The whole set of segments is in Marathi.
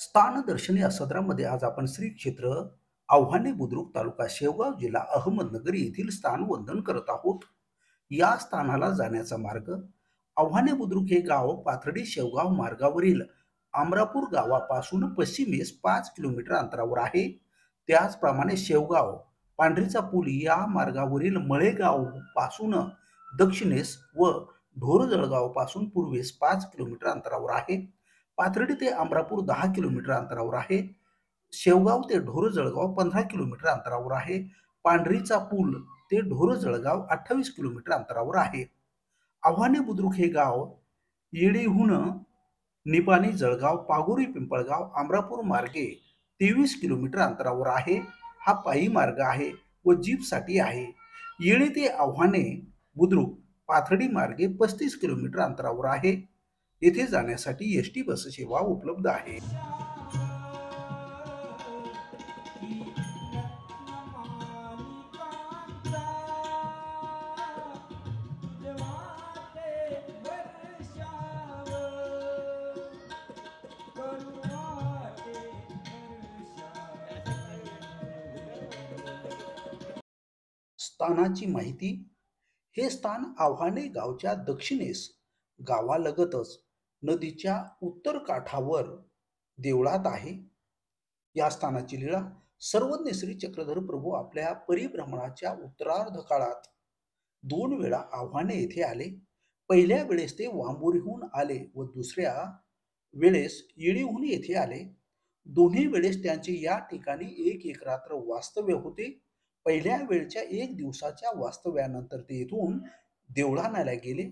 स्थानदर्शनी या सदरामध्ये आज आपण श्री क्षेत्र आव्हाने बुद्रुक तालुका शेवगाव जिल्हा अहमदनगर येथील स्थान वंदन करत आहोत। या स्थानाला जाण्याचा मार्ग आव्हाने बुद्रुक हे गाव पाथर्डी शेवगाव मार्गावरील आमरापूर गावापासून पश्चिमेस 5 किलोमीटर अंतरावर आहे। त्याचप्रमाणे शेवगाव पांढरीचा पूल या मार्गावरील मळेगाव पासून दक्षिणेस व ढोरजळगाव पासून पूर्वेस 5 किलोमीटर अंतरावर आहे। पाथर्डी ते अमरापूर 10 किलोमीटर अंतरावर आहे। शेवगाव ते ढोरजळगाव 15 किलोमीटर अंतरावर आहे। पांढरीचा पूल ते ढोरजळगाव 28 किलोमीटर अंतरावर आहे। आव्हाने बुद्रुक हे गाव येडीहून निपाणी जळगाव पागोरी पिंपळगाव अमरापूर मार्गे 23 किलोमीटर अंतरावर आहे। हा पायी मार्ग आहे व जीपसाठी आहे। येडी ते आव्हाने बुद्रुक पाथर्डी मार्गे 35 किलोमीटर अंतरावर आहे। येथे जाण्यासाठी एसटी बस सेवा उपलब्ध आहे। स्थानाची माहिती। हे स्थान आव्हाने गावच्या दक्षिणेस गावालगतच नदीच्या उत्तर काठावर देवळात आहे। या स्थानाची लीळा सर्वज्ञ श्री चक्रधर प्रभू आपल्या परिभ्रमणाच्या उत्तरार्ध काळात 2 वेळा आव्हाने येथे आले। पहिल्या वेळेस ते वांबुरीहून आले व दुसऱ्या वेळेस येडीहून येथे आले। दोन्ही वेळेस त्यांचे या ठिकाणी एक रात्र वास्तव्य होते। पहिल्या वेळच्या 1 दिवसाच्या वास्तव्यानंतर ते येथून देवळाण्याला गेले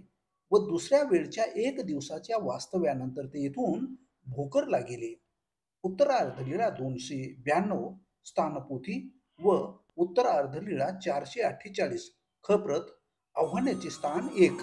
व दुसऱ्या वेळच्या 1 दिवसाच्या वास्तव्यानंतर ते येथून भोकरला गेले। उत्तरार्ध लीळा 292 स्थानपोथी व उत्तरार्ध लीळा 448 खप्रत आव्हानाचे स्थान 1।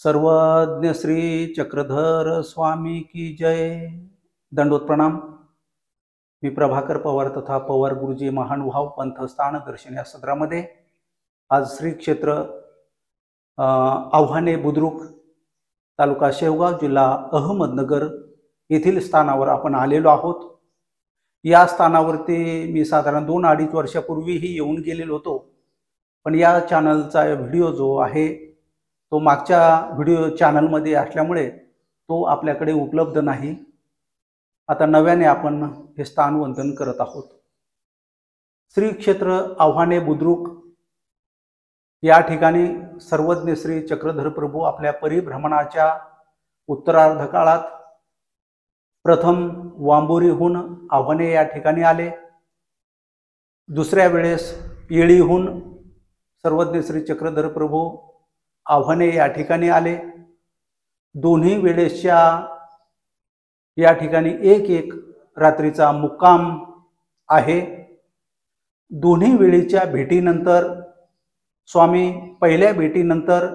सर्वज्ञ श्री चक्रधर स्वामी की जय। दंडोत प्रणाम। मी प्रभाकर पवार तथा पवार गुरुजी महानुभाव पंथ स्थान दर्शन या सदरामध्ये आज श्री क्षेत्र आव्हाने बुद्रुक तालुका शेवगाव जिल्हा अहमदनगर येथील स्थानावर आपण आलेलो आहोत। या स्थानावरती मी साधारण 2-2.5 वर्षापूर्वीही येऊन गेलेलो होतो, पण या चॅनलचा व्हिडिओ जो आहे तो मागच्या व्हिडिओ चॅनलमध्ये असल्यामुळे तो आपल्याकडे उपलब्ध नाही। आता नव्याने आपण हे स्थान वंदन करत आहोत। श्री क्षेत्र आव्हाने बुद्रुक या ठिकाणी सर्वज्ञ श्री चक्रधर प्रभू आपल्या परिभ्रमणाच्या उत्तरार्ध काळात प्रथम वांबोरीहून आव्हाने या ठिकाणी आले। दुसऱ्या वेळेस येडीहून सर्वज्ञ श्री चक्रधर प्रभू आव्हाने या ठिकाणी आले। दोन्ही वेळेसच्या या ठिकाणी एक रात्रीचा मुक्काम आहे। दोन्ही वेळेच्या भेटीनंतर स्वामी पहिल्या भेटीनंतर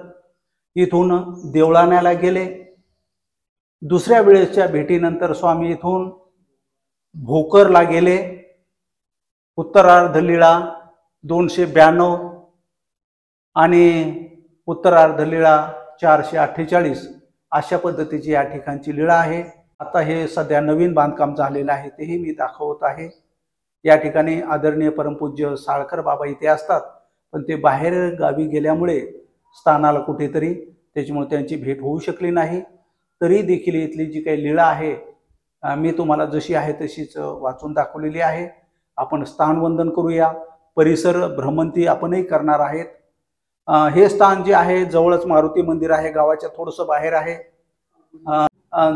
इथून देवळाण्याला गेले। दुसऱ्या वेळेसच्या भेटीनंतर स्वामी इथून भोकरला गेले. उत्तरार्ध लीळा 292 आणि उत्तरार्ध लीळा 448 अशा पद्धतीची या ठिकाणची लीळा आहे. आता हे सध्या नवीन बांधकाम झालेलं आहे, तेही मी दाखवत आहे. या ठिकाणी आदरणीय परमपूज्य साळकर बाबा इथे असतात, पण ते बाहेर गावी गेल्यामुळे स्थानाला कुठेतरी, त्याच्यामुळे त्यांची भेट होऊ शकली नाही. तरी देखील इथली जी काही लीळा आहे मी तुम्हाला जशी आहे तशीच वाचून दाखवलेली आहे. आपण स्थानवंदन करूया. परिसर भ्रमंती आपणही करणार आहेत. हे स्थान जे आहे जवळच मारुती मंदिर आहे, गावाच्या थोडंसं बाहेर आहे.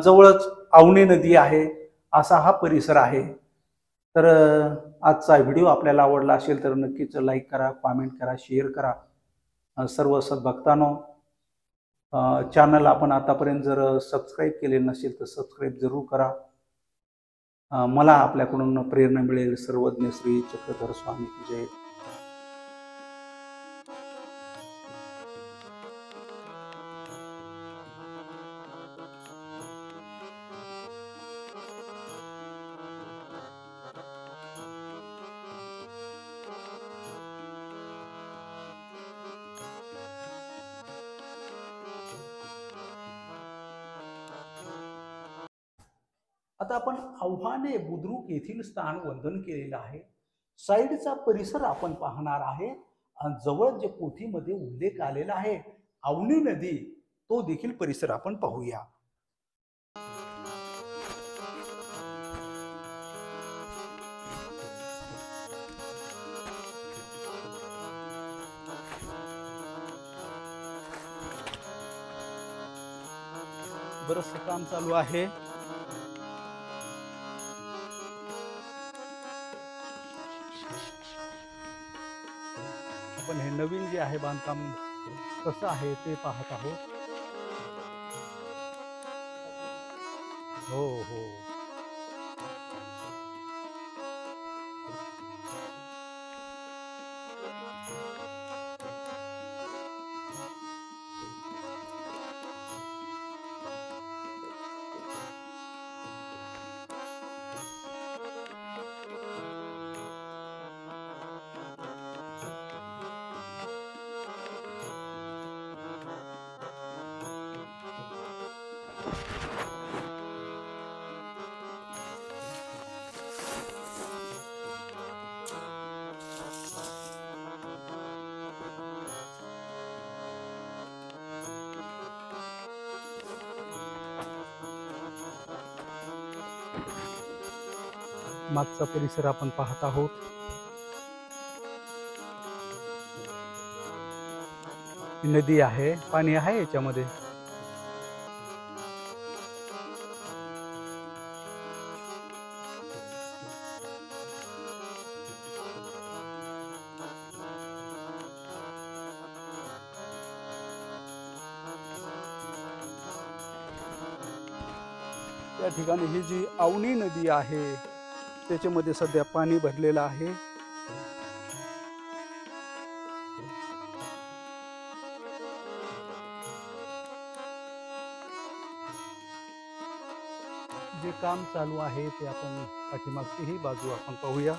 जवळच अवनी नदी आहे, असा हा परिसर आहे. तर आजचा व्हिडिओ आपल्याला आवडला असेल तर नक्कीच लाईक करा, कॉमेंट करा, शेअर करा. सर्व सद्भक्तांनो, चॅनल आपण आतापर्यंत जर सबस्क्राईब केले नसेल तर सबस्क्राईब जरूर करा. मला आपल्याकडून प्रेरणा मिळेल. सर्वज्ञ श्री चक्रधर स्वामी की जय. आता आपण आव्हाने बुद्रुक येथील स्थान वंदन केलेलं आहे. साईडचा परिसर आपण पाहणार आहे. जवळ जे पोथीमध्ये उल्लेख आलेला आहे अवनी नदी, तो देखील परिसर आपण पाहूया. बरंचसं काम चालू आहे. आपण हे नवीन जे आहे बांधकाम कसं आहे ते पाहत आहोत. हो हो, मागचा परिसर आपण पाहत आहोत. नदी आहे, पाणी आहे याच्यामध्ये. या ठिकाणी ही जी अवनी नदी आहे त्याच्यामध्ये सध्या पाणी भरलेलं आहे. जे काम चालू आहे ते आपण पाठीमागची ही बाजू आपण पाहूया.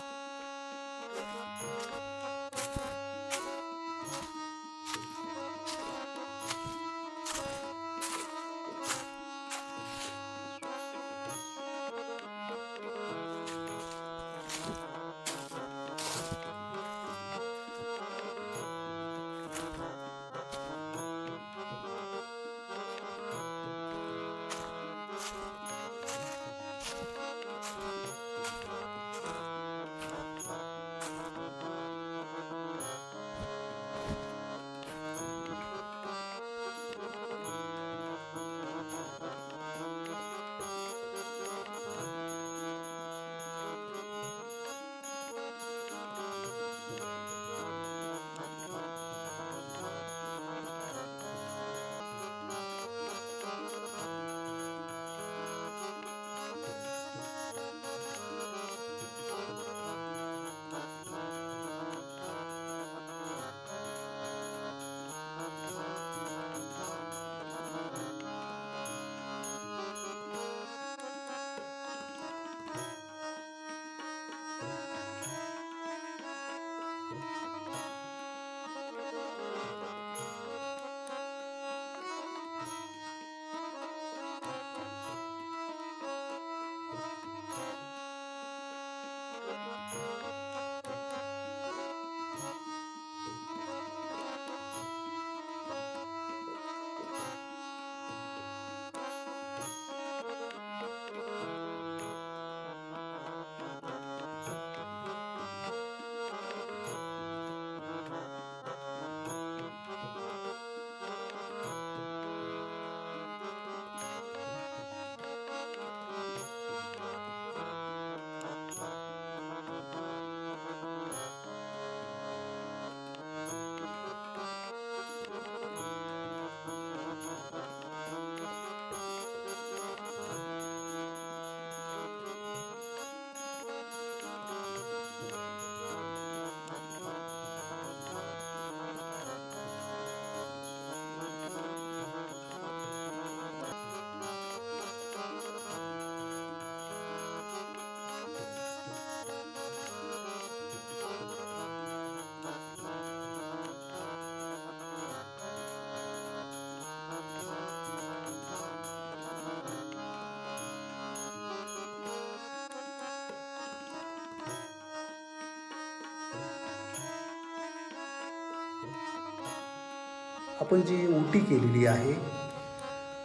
आपण जी उटी केलेली आहे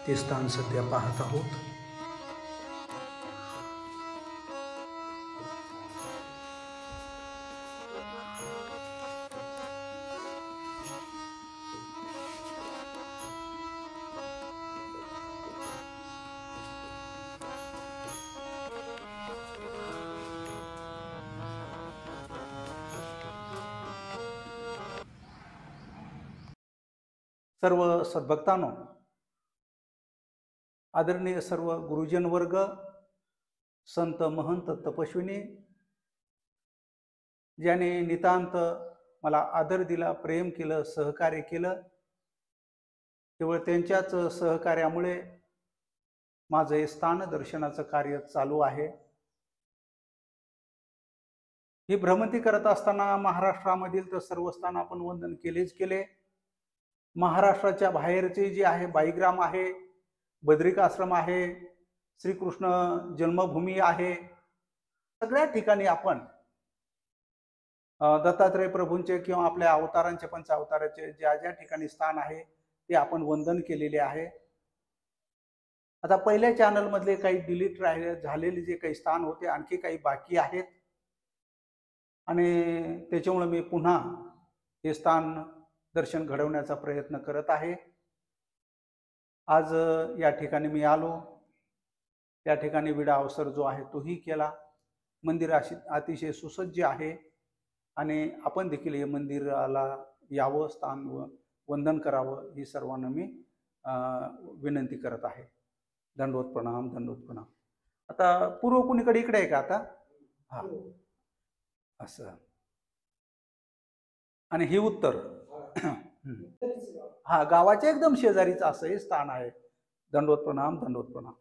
ते स्थान सध्या पाहत आहोत. सर्व सद्भक्तांनो, आदरणीय सर्व गुरुजन वर्ग, संत महंत तपस्विनी, ज्याने नितांत मला आदर दिला, प्रेम केलं, सहकार्य केलं, केवळ त्यांच्याच सहकार्यामुळे माझं हे स्थान दर्शनाचं कार्य चालू आहे. ही भ्रमंती करत असताना महाराष्ट्रामधील तर सर्व स्थान आपण वंदन केले. महाराष्ट्राच्या बाहेरचे जे आहे बाईग्राम आहे, बद्रिकाश्रम आहे, श्रीकृष्ण जन्मभूमी आहे, सगळ्या ठिकाणी आपण दत्तात्रय प्रभूंचे किंवा आपल्या अवतारांचे पंचावताराचे ज्या ज्या ठिकाणी स्थान आहे ते आपण वंदन केलेले आहे. आता पहिल्या चॅनलमधले काही डिलीट झालेले जे काही स्थान होते, आणखी काही बाकी आहेत आणि त्याच्यामुळे मी पुन्हा हे स्थान दर्शन घडवण्याचा प्रयत्न करत आहे. आज या ठिकाणी मी आलो. या ठिकाणी विडा अवसर जो आहे तोही केला. मंदिर अतिशय सुसज्ज आहे आणि आपण देखील हे मंदिराला यावं, स्थान वंदन करावं ही सर्वांना मी विनंती करत आहे. दंडवत प्रणाम, दंडवत प्रणाम. आता पूर्व कुणीकडे इकडे आहे का आता? हा, असं. आणि ही उत्तर. हा, गावाच्या एकदम शेजारीच असं हे स्थान आहे. दंडवत प्रणाम, दंडवत प्रणाम.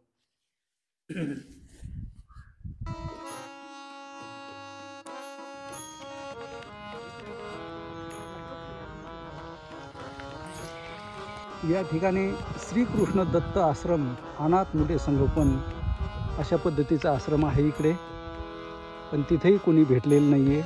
या ठिकाणी श्रीकृष्ण दत्त आश्रम, अनाथ मुले संगोपन अशा पद्धतीचा आश्रम आहे इकडे, पण तिथेही कोणी भेटलेलं नाहीये.